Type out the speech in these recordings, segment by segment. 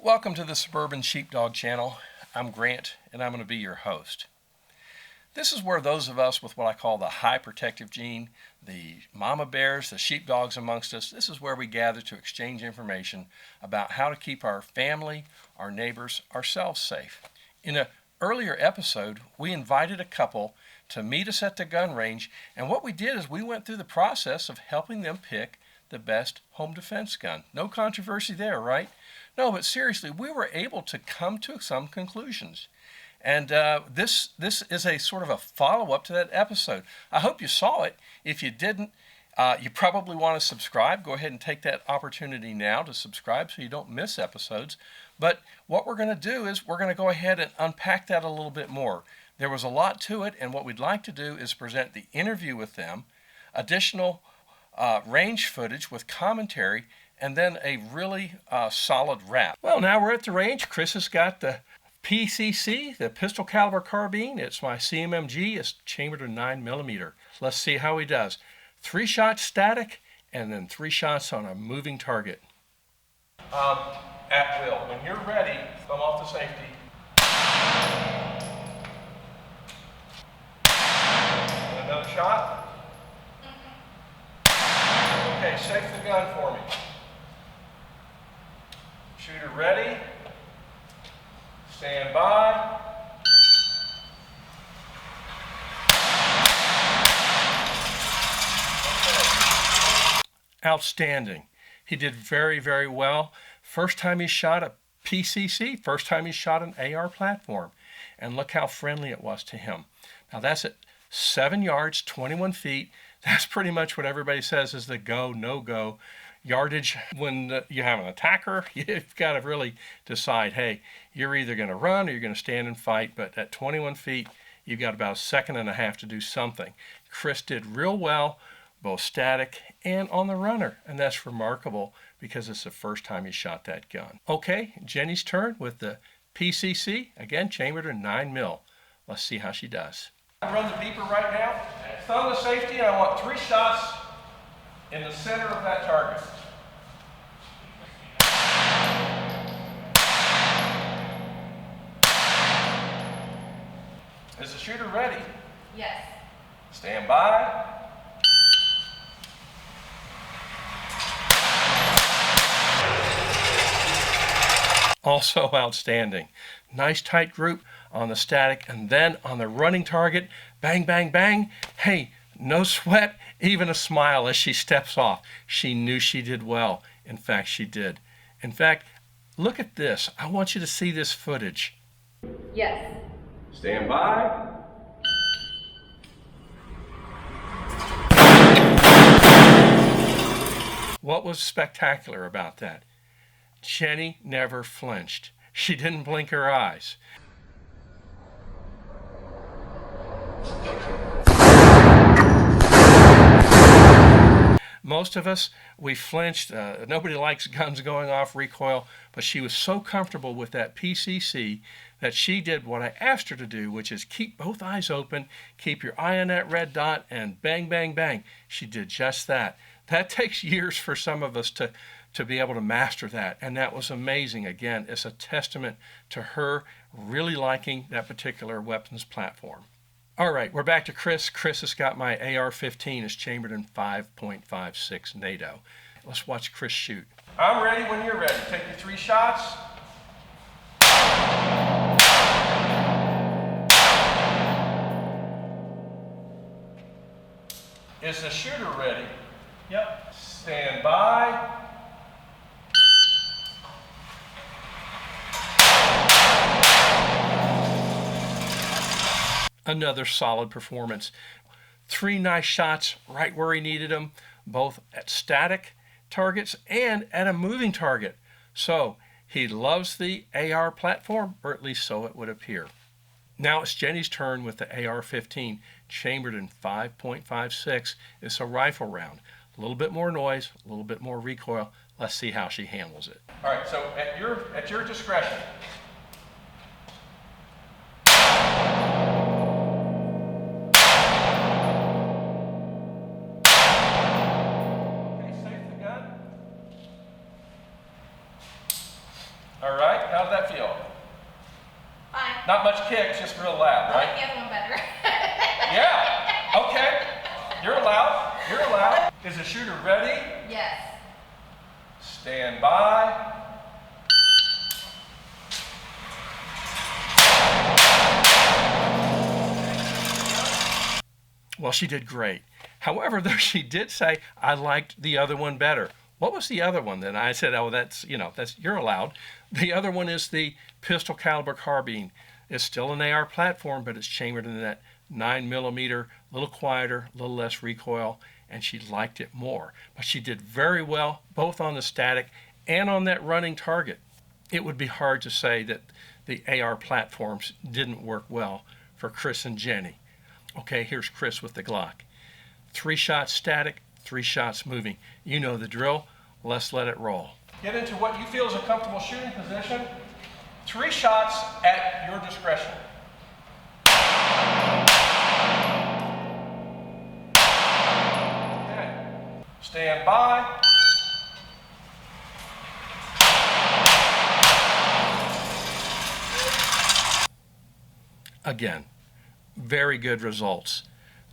Welcome to the Suburban Sheepdog channel. I'm Grant and I'm going to be your host. This is where those of us with what I call the high protective gene, the mama bears, the sheepdogs amongst us, this is where we gather to exchange information about how to keep our family, our neighbors, ourselves safe. In an earlier episode, we invited a couple to meet us at the gun range, and what we did is we went through the process of helping them pick the best home defense gun. No controversy there, right? No, but seriously, we were able to come to some conclusions. And this is a sort of a follow-up to that episode. I hope you saw it. If you didn't, you probably want to subscribe. Go ahead and take that opportunity now to subscribe so you don't miss episodes. But what we're going to do is we're going to go ahead and unpack that a little bit more. There was a lot to it, and what we'd like to do is present the interview with them, additional range footage with commentary, and then a really solid wrap. Well, now we're at the range. Chris has got the PCC, the pistol caliber carbine. It's my CMMG. It's chambered in 9mm. Let's see how he does. 3 shots static, and then 3 shots on a moving target. At will. When you're ready, come off the safety. And another shot. Okay, safe the gun for me. Shooter ready. Stand by. Okay. Outstanding. He did very, very well. First time he shot a PCC, first time he shot an AR platform. And look how friendly it was to him. Now that's at 7 yards, 21 feet. That's pretty much what everybody says is the go, no-go yardage. When you have an attacker, you've got to really decide, hey, you're either going to run or you're going to stand and fight. But at 21 feet, you've got about 1.5 seconds to do something. Chris did real well, both static and on the runner. And that's remarkable because it's the first time he shot that gun. Okay, Jenny's turn with the PCC. Again, chambered in 9mm. Let's see how she does. I run the beeper right now. Thumb the safety, and I want 3 shots in the center of that target. Is the shooter ready? Yes. Stand by. Also outstanding. Nice tight group on the static, and then on the running target, bang, bang, bang. Hey, no sweat, even a smile as she steps off. She knew she did well. In fact, she did. In fact, look at this. I want you to see this footage. Yes. Stand by. What was spectacular about that? Jenny never flinched. She didn't blink her eyes. Most of us, we flinched. Nobody likes guns going off recoil, but she was so comfortable with that PCC that she did what I asked her to do, which is keep both eyes open, keep your eye on that red dot, and bang, bang, bang. She did just that. That takes years for some of us to be able to master that, and that was amazing. Again, it's a testament to her really liking that particular weapons platform. All right, we're back to Chris. Chris has got my AR-15. It's chambered in 5.56 NATO. Let's watch Chris shoot. I'm ready when you're ready. Take your 3 shots. Is the shooter ready? Yep. Stand by. Another solid performance. 3 nice shots right where he needed them, both at static targets and at a moving target. So he loves the AR platform, or at least so it would appear. Now it's Jenny's turn with the AR-15, chambered in 5.56. It's a rifle round. A little bit more noise, a little bit more recoil. Let's see how she handles it. All right, so at your discretion. All right. much kick, just real loud, I right? like the other one better. Yeah, okay. You're allowed, you're allowed. Is the shooter ready? Yes. Stand by. Well, she did great. However, though, she did say, I liked the other one better. What was the other one then? I said, oh, that's, you're allowed. The other one is the pistol caliber carbine. It's still an AR platform, but it's chambered in that 9mm, a little quieter, a little less recoil, and she liked it more. But she did very well, both on the static and on that running target. It would be hard to say that the AR platforms didn't work well for Chris and Jenny. Okay, here's Chris with the Glock. 3 shots static, 3 shots moving. You know the drill. Let's let it roll. Get into what you feel is a comfortable shooting position. 3 shots at your discretion. Okay. Stand by. Again, very good results.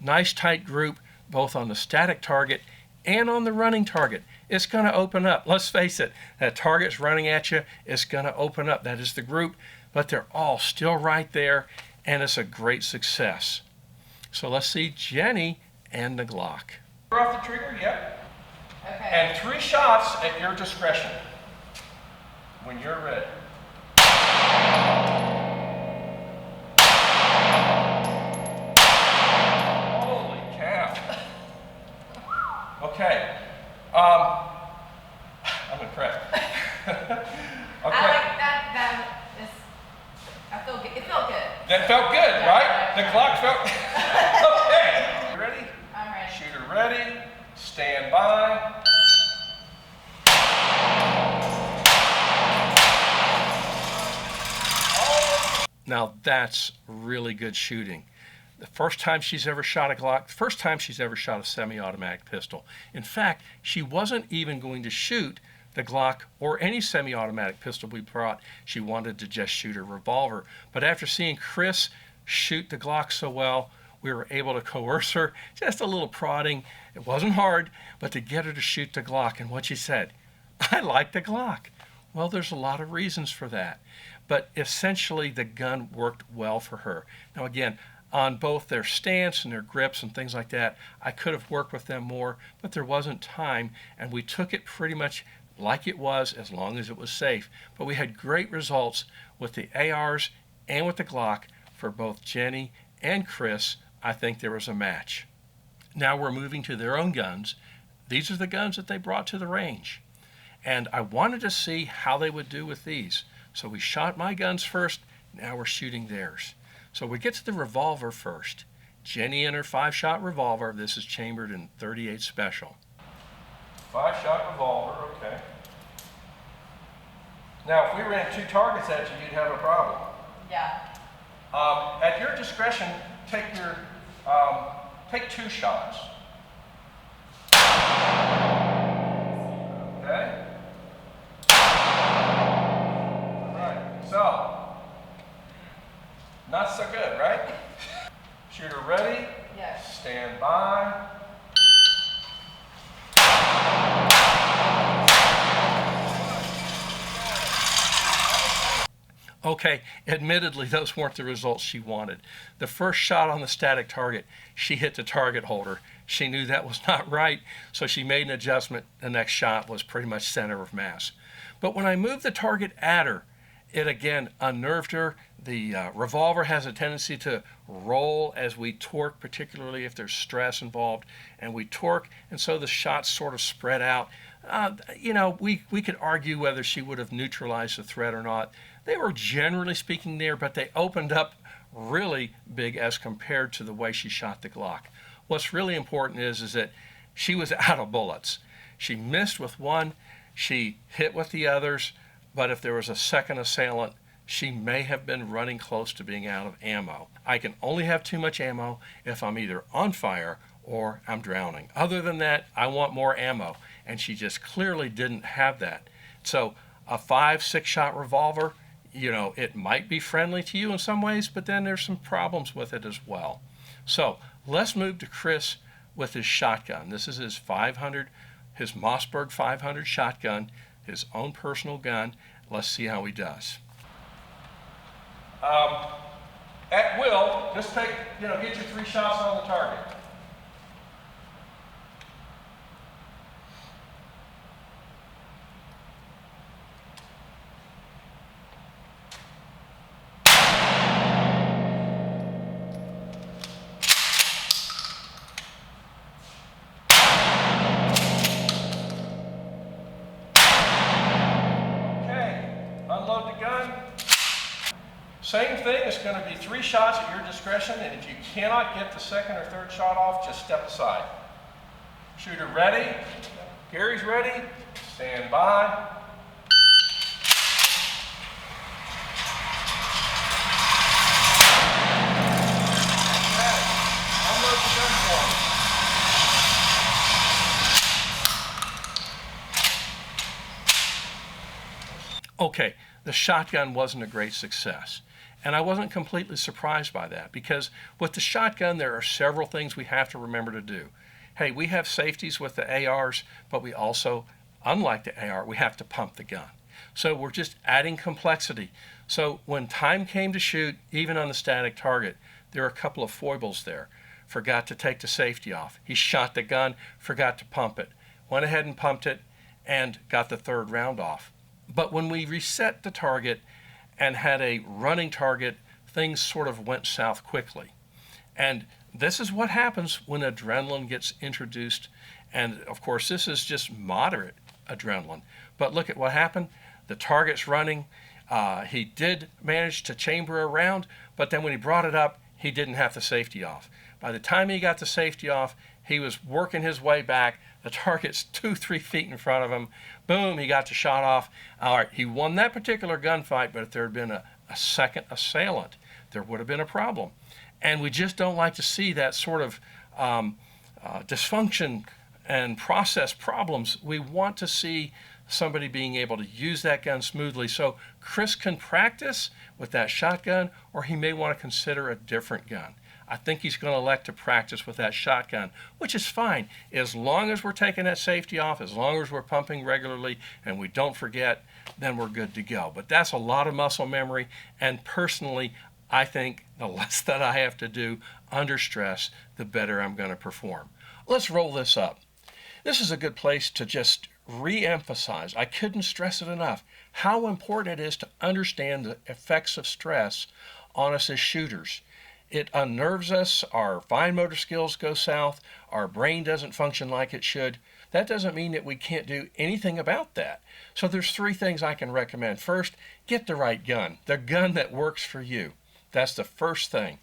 Nice tight group, both on the static target and on the running target. It's going to open up. Let's face it, that target's running at you. It's going to open up. That is the group, but they're all still right there, and it's a great success. So let's see Jenny and the Glock. You're off the trigger, yep. Okay. And 3 shots at your discretion when you're ready. Holy cow. Okay. I'm impressed. Okay. I like that. That is. I feel good. It felt good. That felt good, Yeah, right? The yeah. Glock felt. Okay. You ready? I'm ready. Shooter ready. Stand by. Now that's really good shooting. The first time she's ever shot a Glock, the first time she's ever shot a semi-automatic pistol. In fact, she wasn't even going to shoot the Glock or any semi-automatic pistol we brought. She wanted to just shoot a revolver. But after seeing Chris shoot the Glock so well, we were able to coerce her, just a little prodding. It wasn't hard, but to get her to shoot the Glock. And what she said, I like the Glock. Well, there's a lot of reasons for that. But essentially, the gun worked well for her. Now, again, on both their stance and their grips and things like that, I could have worked with them more, but there wasn't time, and we took it pretty much like it was as long as it was safe. But we had great results with the ARs and with the Glock for both Jenny and Chris. I think there was a match. Now we're moving to their own guns. These are the guns that they brought to the range. And I wanted to see how they would do with these. So we shot my guns first, now we're shooting theirs. So we get to the revolver first. Jenny and her 5-shot revolver. This is chambered in 38 special. 5-shot revolver, okay. Now, if we ran 2 targets at you, you'd have a problem. Yeah. At your discretion, take 2 shots. Okay. All right. So, not so good, right? Shooter ready? Yes. Stand by. Okay, admittedly, those weren't the results she wanted. The first shot on the static target, she hit the target holder. She knew that was not right, so she made an adjustment. The next shot was pretty much center of mass. But when I moved the target at her, it again unnerved her. The revolver has a tendency to roll as we torque, particularly if there's stress involved, and we torque, and so the shots sort of spread out. We could argue whether she would have neutralized the threat or not. They were generally speaking there, but they opened up really big as compared to the way she shot the Glock. What's really important is that she was out of bullets. She missed with one, she hit with the others, but if there was a second assailant, she may have been running close to being out of ammo. I can only have too much ammo if I'm either on fire or I'm drowning. Other than that, I want more ammo, and she just clearly didn't have that. So a 5-6 shot revolver, It might be friendly to you in some ways, but then there's some problems with it as well. So let's move to Chris with his shotgun. This is his 500, his Mossberg 500 shotgun, his own personal gun. Let's see how he does. At will, just get your 3 shots on the target. Unload the gun. Same thing, it's going to be 3 shots at your discretion, and if you cannot get the second or third shot off, just step aside. Shooter ready. Gary's ready. Stand by. Okay. Unload the gun for him. Okay, the shotgun wasn't a great success. And I wasn't completely surprised by that, because with the shotgun, there are several things we have to remember to do. Hey, we have safeties with the ARs, but we also, unlike the AR, we have to pump the gun. So we're just adding complexity. So when time came to shoot, even on the static target, there are a couple of foibles there. Forgot to take the safety off. He shot the gun, forgot to pump it. Went ahead and pumped it and got the 3rd round off. But when we reset the target and had a running target, things sort of went south quickly. And this is what happens when adrenaline gets introduced. And of course, this is just moderate adrenaline. But look at what happened. The target's running. He did manage to chamber a round, but then when he brought it up, he didn't have the safety off. By the time he got the safety off, he was working his way back. The target's 2-3 feet in front of him. Boom, he got the shot off. All right, he won that particular gunfight, but if there had been a second assailant, there would have been a problem. And we just don't like to see that sort of dysfunction and process problems. We want to see somebody being able to use that gun smoothly. So Chris can practice with that shotgun, or he may want to consider a different gun. I think he's going to elect to practice with that shotgun, which is fine. As long as we're taking that safety off, as long as we're pumping regularly and we don't forget, then we're good to go. But that's a lot of muscle memory, and personally, I think the less that I have to do under stress, the better I'm going to perform. Let's roll this up. This is a good place to just re-emphasize, I couldn't stress it enough, how important it is to understand the effects of stress on us as shooters. It unnerves us, our fine motor skills go south, our brain doesn't function like it should. That doesn't mean that we can't do anything about that. So there's 3 things I can recommend. First, get the right gun, the gun that works for you. That's the first thing.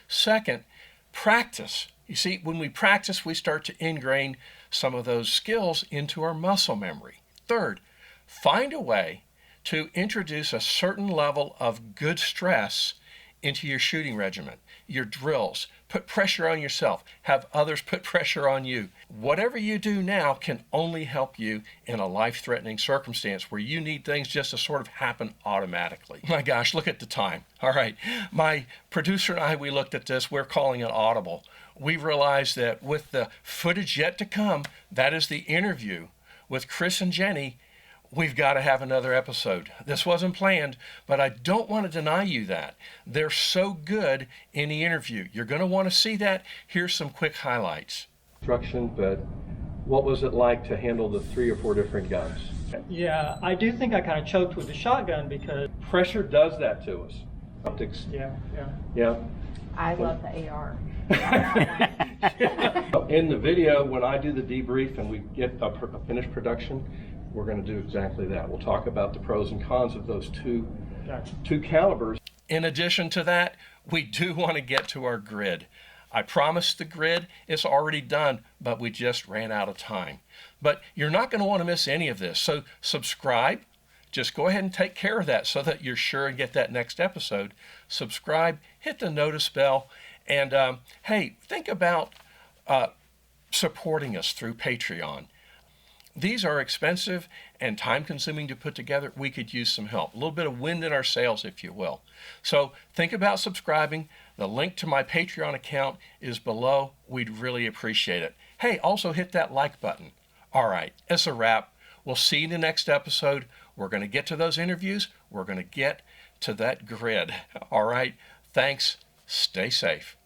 Second, practice. You see, when we practice, we start to ingrain some of those skills into our muscle memory. Third, find a way to introduce a certain level of good stress into your shooting regimen, your drills. Put pressure on yourself. Have others put pressure on you. Whatever you do now can only help you in a life-threatening circumstance where you need things just to sort of happen automatically. My gosh, look at the time. All right, my producer and I, we looked at this. We're calling it audible. We realized that with the footage yet to come, that is the interview with Chris and Jenny, we've got to have another episode. This wasn't planned, but I don't want to deny you that. They're so good in the interview. You're going to want to see that. Here's some quick highlights. Instruction, but what was it like to handle the 3 or 4 different guns? Yeah, I do think I kind of choked with the shotgun because... Pressure does that to us. Optics. Yeah. I love the AR. In the video, when I do the debrief and we get a finished production, we're going to do exactly that. We'll talk about the pros and cons of those two calibers. In addition to that, we do want to get to our grid. I promised the grid, it's already done, but we just ran out of time. But you're not going to want to miss any of this. So subscribe. Just go ahead and take care of that so that you're sure and get that next episode. Subscribe, hit the notice bell, and hey, think about supporting us through Patreon. these are expensive and time consuming to put together. We could use some help, a little bit of wind in our sails, if you will. So think about subscribing. The link to my Patreon account is below. We'd really appreciate it. Hey, also hit that like button. All right, it's a wrap. We'll see you in the next episode. We're going to get to those interviews. We're going to get to that grid. All right, thanks. Stay safe.